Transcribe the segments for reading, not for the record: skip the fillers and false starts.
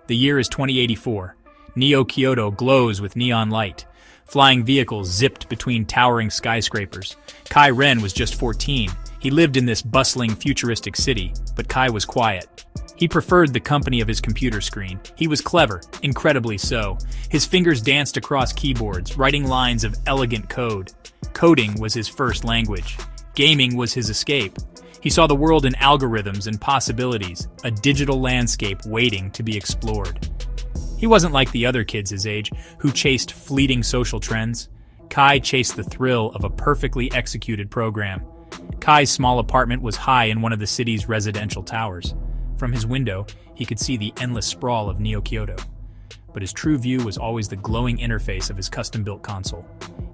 The year is 2084. Neo Kyoto glows with neon light. Flying vehicles zipped between towering skyscrapers. Kai Ren was just 14. He lived in this bustling, futuristic city, but Kai was quiet. He preferred the company of his computer screen. He was clever, incredibly so. His fingers danced across keyboards, writing lines of elegant code. Coding was his first language. Gaming was his escape. He saw the world in algorithms and possibilities, a digital landscape waiting to be explored. He wasn't like the other kids his age, who chased fleeting social trends. Kai chased the thrill of a perfectly executed program. Kai's small apartment was high in one of the city's residential towers. From his window, he could see the endless sprawl of Neo Kyoto. But his true view was always the glowing interface of his custom-built console.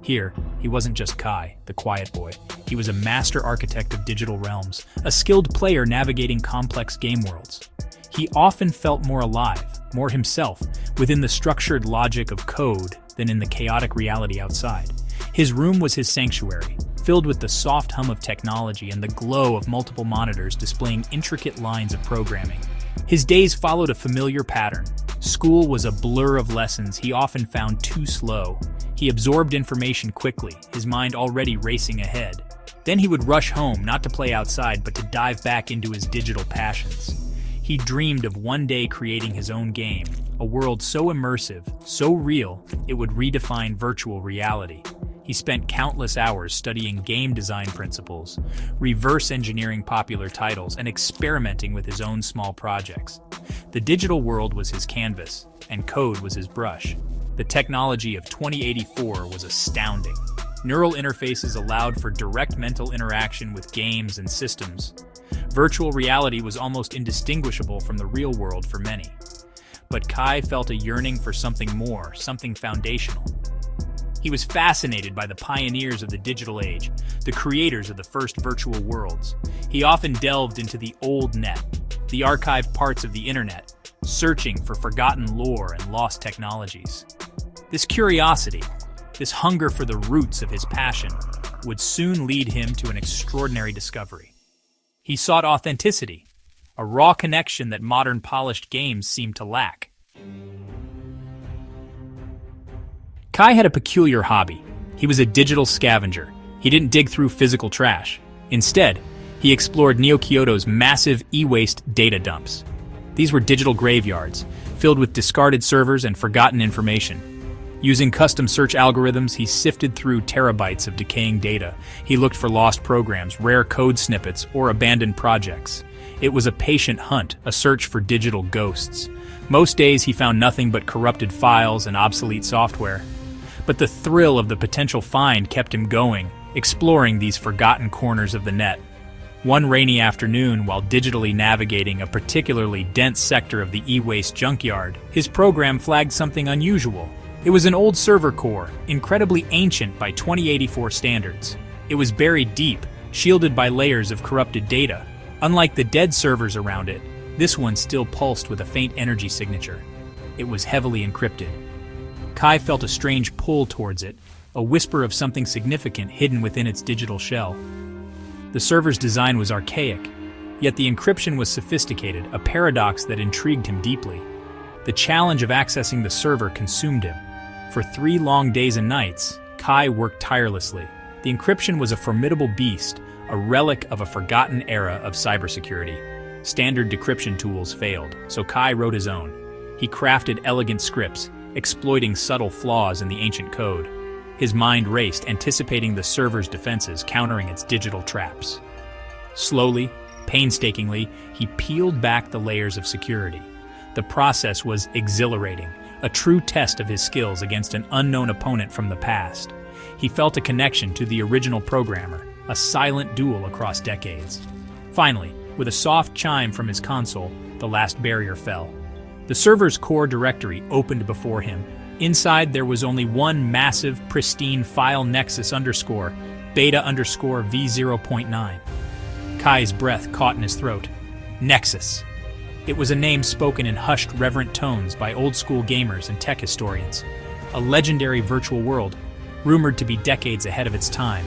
Here, he wasn't just Kai, the quiet boy. He was a master architect of digital realms, a skilled player navigating complex game worlds. He often felt more alive, more himself, within the structured logic of code than in the chaotic reality outside. His room was his sanctuary, filled with the soft hum of technology and the glow of multiple monitors displaying intricate lines of programming. His days followed a familiar pattern. School was a blur of lessons he often found too slow. He absorbed information quickly, his mind already racing ahead. Then he would rush home, not to play outside, but to dive back into his digital passions. He dreamed of one day creating his own game, a world so immersive, so real, it would redefine virtual reality. He spent countless hours studying game design principles, reverse engineering popular titles, and experimenting with his own small projects. The digital world was his canvas, and code was his brush. The technology of 2084 was astounding. Neural interfaces allowed for direct mental interaction with games and systems. Virtual reality was almost indistinguishable from the real world for many. But Kai felt a yearning for something more, something foundational. He was fascinated by the pioneers of the digital age, the creators of the first virtual worlds. He often delved into the old net, the archived parts of the internet, searching for forgotten lore and lost technologies. This curiosity, this hunger for the roots of his passion, would soon lead him to an extraordinary discovery. He sought authenticity, a raw connection that modern polished games seemed to lack. Kai had a peculiar hobby. He was a digital scavenger. He didn't dig through physical trash. Instead, he explored Neo Kyoto's massive e-waste data dumps. These were digital graveyards, filled with discarded servers and forgotten information. Using custom search algorithms, he sifted through terabytes of decaying data. He looked for lost programs, rare code snippets, or abandoned projects. It was a patient hunt, a search for digital ghosts. Most days he found nothing but corrupted files and obsolete software. But the thrill of the potential find kept him going, exploring these forgotten corners of the net. One rainy afternoon, while digitally navigating a particularly dense sector of the e-waste junkyard, his program flagged something unusual. It was an old server core, incredibly ancient by 2084 standards. It was buried deep, shielded by layers of corrupted data. Unlike the dead servers around it, this one still pulsed with a faint energy signature. It was heavily encrypted. Kai felt a strange pull towards it, a whisper of something significant hidden within its digital shell. The server's design was archaic, yet the encryption was sophisticated, a paradox that intrigued him deeply. The challenge of accessing the server consumed him. For 3 long days and nights, Kai worked tirelessly. The encryption was a formidable beast, a relic of a forgotten era of cybersecurity. Standard decryption tools failed, so Kai wrote his own. He crafted elegant scripts, exploiting subtle flaws in the ancient code. His mind raced, anticipating the server's defenses, countering its digital traps. Slowly, painstakingly, he peeled back the layers of security. The process was exhilarating, a true test of his skills against an unknown opponent from the past. He felt a connection to the original programmer, a silent duel across decades. Finally, with a soft chime from his console, the last barrier fell. The server's core directory opened before him. Inside, there was only one massive, pristine file NEXUS beta V0.9. Kai's breath caught in his throat. NEXUS. It was a name spoken in hushed, reverent tones by old-school gamers and tech historians. A legendary virtual world, rumored to be decades ahead of its time.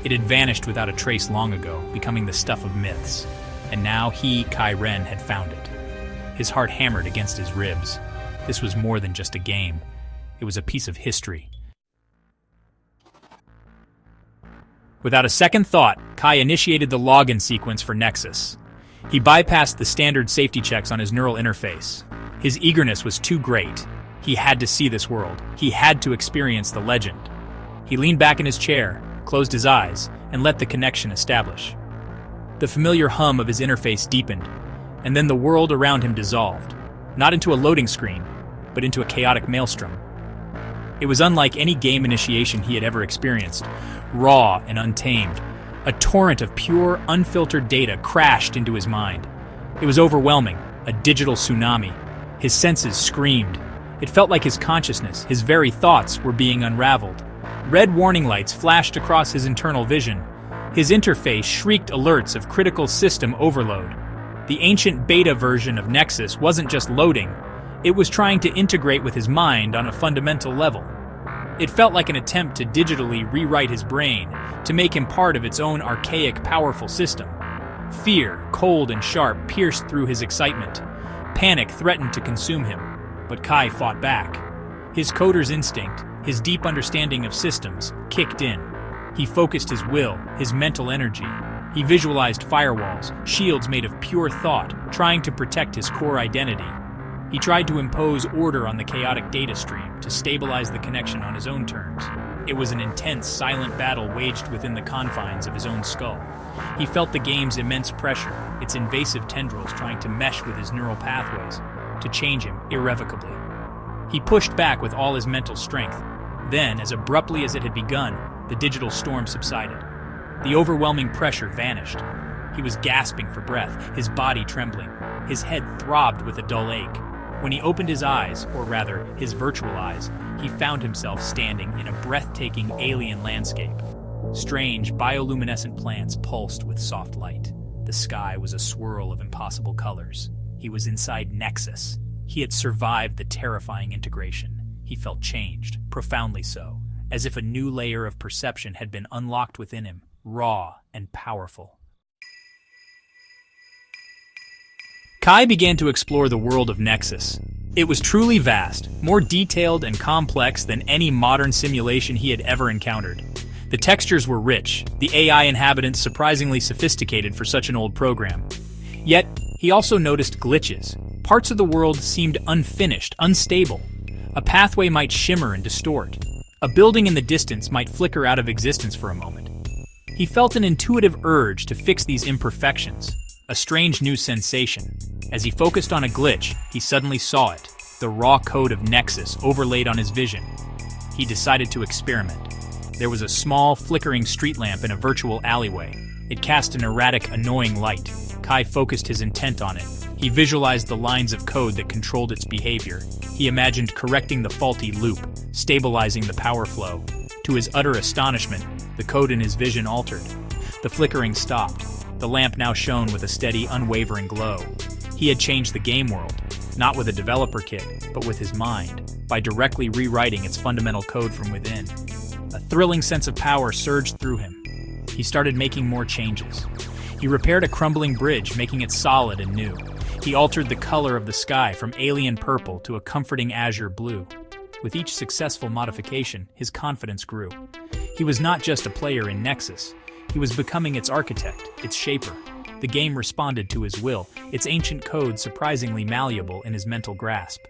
It had vanished without a trace long ago, becoming the stuff of myths. And now he, Kai Ren, had found it. His heart hammered against his ribs. This was more than just a game. It was a piece of history. Without a second thought, Kai initiated the login sequence for NEXUS. He bypassed the standard safety checks on his neural interface. His eagerness was too great. He had to see this world. He had to experience the legend. He leaned back in his chair, closed his eyes, and let the connection establish. The familiar hum of his interface deepened, and then the world around him dissolved, not into a loading screen, but into a chaotic maelstrom. It was unlike any game initiation he had ever experienced, raw and untamed. A torrent of pure, unfiltered data crashed into his mind. It was overwhelming, a digital tsunami. His senses screamed. It felt like his consciousness, his very thoughts, were being unraveled. Red warning lights flashed across his internal vision. His interface shrieked alerts of critical system overload. The ancient beta version of NEXUS wasn't just loading, it was trying to integrate with his mind on a fundamental level. It felt like an attempt to digitally rewrite his brain, to make him part of its own archaic, powerful system. Fear, cold and sharp, pierced through his excitement. Panic threatened to consume him, but Kai fought back. His coder's instinct, his deep understanding of systems, kicked in. He focused his will, his mental energy. He visualized firewalls, shields made of pure thought, trying to protect his core identity. He tried to impose order on the chaotic data stream, to stabilize the connection on his own terms. It was an intense, silent battle waged within the confines of his own skull. He felt the game's immense pressure, its invasive tendrils trying to mesh with his neural pathways, to change him irrevocably. He pushed back with all his mental strength. Then, as abruptly as it had begun, the digital storm subsided. The overwhelming pressure vanished. He was gasping for breath, his body trembling. His head throbbed with a dull ache. When he opened his eyes, or rather, his virtual eyes, he found himself standing in a breathtaking alien landscape. Strange, bioluminescent plants pulsed with soft light. The sky was a swirl of impossible colors. He was inside NEXUS. He had survived the terrifying integration. He felt changed, profoundly so, as if a new layer of perception had been unlocked within him, raw and powerful. Kai began to explore the world of NEXUS. It was truly vast, more detailed and complex than any modern simulation he had ever encountered. The textures were rich, the AI inhabitants surprisingly sophisticated for such an old program. Yet, he also noticed glitches. Parts of the world seemed unfinished, unstable. A pathway might shimmer and distort. A building in the distance might flicker out of existence for a moment. He felt an intuitive urge to fix these imperfections, a strange new sensation. As he focused on a glitch, he suddenly saw it, the raw code of NEXUS overlaid on his vision. He decided to experiment. There was a small, flickering street lamp in a virtual alleyway. It cast an erratic, annoying light. Kai focused his intent on it. He visualized the lines of code that controlled its behavior. He imagined correcting the faulty loop, stabilizing the power flow. To his utter astonishment, the code in his vision altered. The flickering stopped. The lamp now shone with a steady, unwavering glow. He had changed the game world, not with a developer kit, but with his mind, by directly rewriting its fundamental code from within. A thrilling sense of power surged through him. He started making more changes. He repaired a crumbling bridge, making it solid and new. He altered the color of the sky from alien purple to a comforting azure blue. With each successful modification, his confidence grew. He was not just a player in NEXUS. He was becoming its architect, its shaper. The game responded to his will, its ancient code surprisingly malleable in his mental grasp.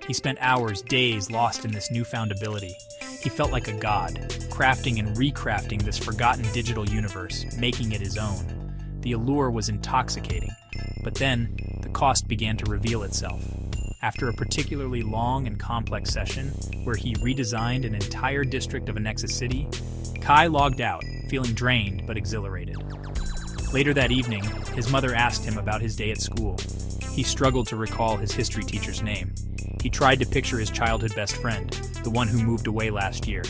He spent hours, days lost in this newfound ability. He felt like a god, crafting and recrafting this forgotten digital universe, making it his own. The allure was intoxicating, but then the cost began to reveal itself. After a particularly long and complex session, where he redesigned an entire district of a NEXUS city, Kai logged out, feeling drained but exhilarated. Later that evening, his mother asked him about his day at school. He struggled to recall his history teacher's name. He tried to picture his childhood best friend, the one who moved away last year.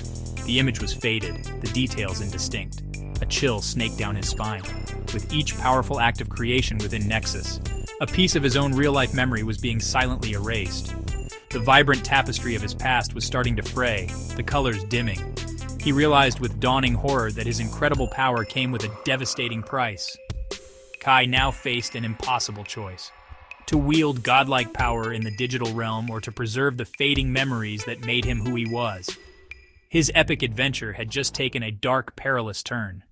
The image was faded, the details indistinct. A chill snaked down his spine. With each powerful act of creation within NEXUS, a piece of his own real-life memory was being silently erased. The vibrant tapestry of his past was starting to fray, the colors dimming. He realized with dawning horror that his incredible power came with a devastating price. Kai now faced an impossible choice: to wield godlike power in the digital realm or to preserve the fading memories that made him who he was. His epic adventure had just taken a dark, perilous turn.